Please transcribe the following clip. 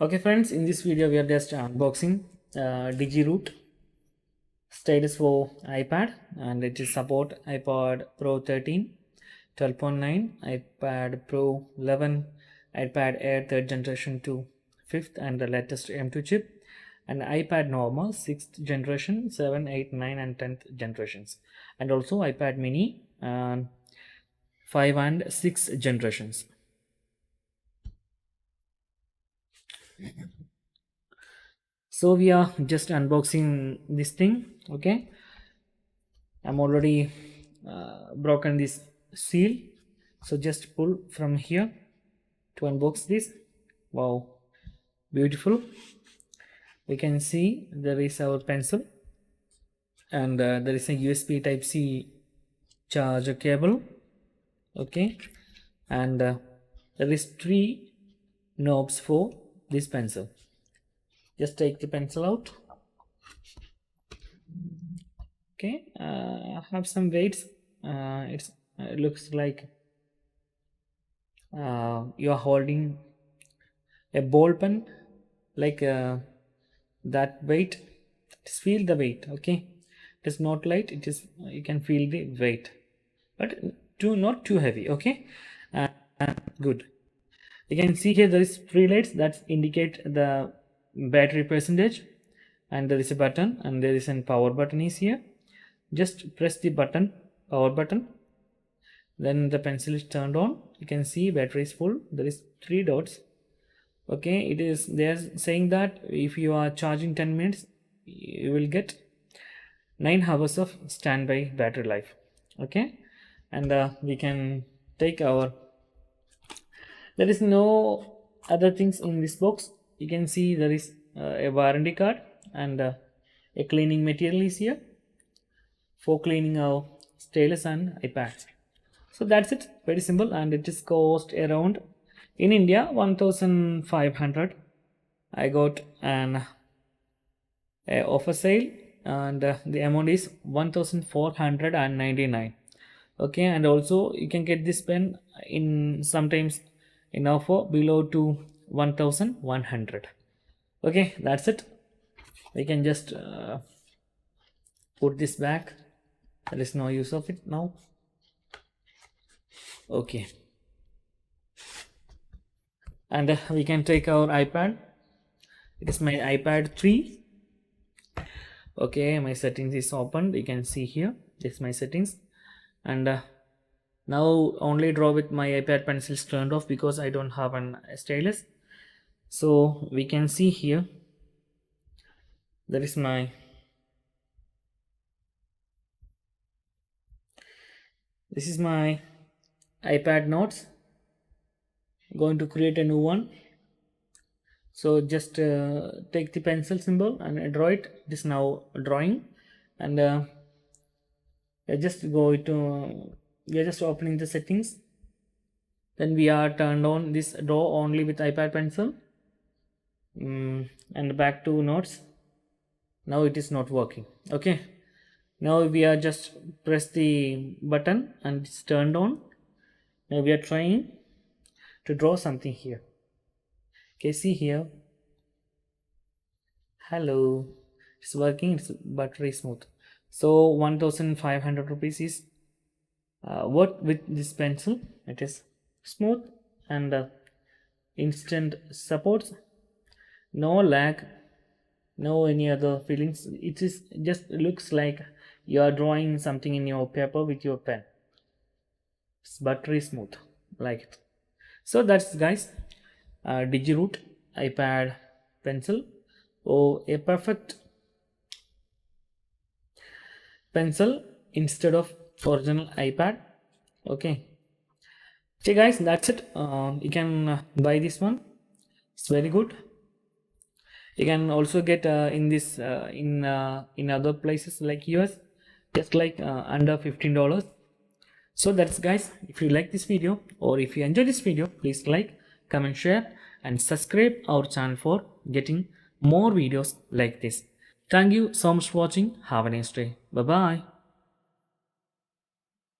Okay friends, in this video we are just unboxing DigiRoot stylus for iPad, and it is support iPad Pro 13, 12.9, iPad Pro 11, iPad Air 3rd generation to 5th and the latest M2 chip, and iPad normal 6th generation, 7, 8, 9 and 10th generations, and also iPad mini 5 and 6 generations. So we are just unboxing this thing. Okay, I'm already broken this seal, so just pull from here to unbox this. Wow, beautiful. We can see there is our pencil, and there is a USB type C charger cable. Okay, and there is 3 knobs for this pencil. Just take the pencil out. Okay, have some weights. It looks like you are holding a ball pen, like that weight. Just feel the weight. Okay, it is not light. It is, you can feel the weight, but not too heavy. Okay, good. You can see here there is 3 lights that indicate the battery percentage, and there is a button, and there is a power button is here. Just press the button, power button, then the pencil is turned on. You can see battery is full. There is 3 dots. Okay, it is, they are saying that if you are charging 10 minutes you will get 9 hours of standby battery life. Okay, and we can take our, there is no other things in this box. You can see there is a warranty card, and a cleaning material is here for cleaning our stylus and iPad. So that's it, very simple, and it is cost around in India 1500. I got an offer sale, and the amount is 1499. okay, and also you can get this pen in sometimes in offer below to 1100. okay, that's it. We can just put this back. There is no use of it now. Okay, and we can take our iPad. It is my iPad 3. okay, my settings is opened. You can see here, this is my settings, and now only draw with my iPad pencil is turned off because I don't have an stylus. So we can see here there is my, this is my iPad notes. Going to create a new one. So just take the pencil symbol and draw it. It is now drawing, and just go to, we are just opening the settings. Then we are turned on this draw only with iPad pencil, and back to notes. Now it is not working. okay, now we are just press the button and it's turned on. Now we are trying to draw something here. okay, see here, hello, it's working. It's buttery smooth. So 1500 rupees is what with this pencil. It is smooth and instant supports, no lag, no any other feelings. It is just looks like you are drawing something in your paper with your pen. It's buttery smooth, like it. So that's guys, DigiRoot iPad pencil, or a perfect pencil instead of original iPad. okay guys, that's it. You can buy this one. It's very good. You can also get in this in other places like US, just like under $15. So that's guys, if you like this video or if you enjoy this video, please like, comment, share and subscribe our channel for getting more videos like this. Thank you so much for watching. Have a nice day. Bye bye.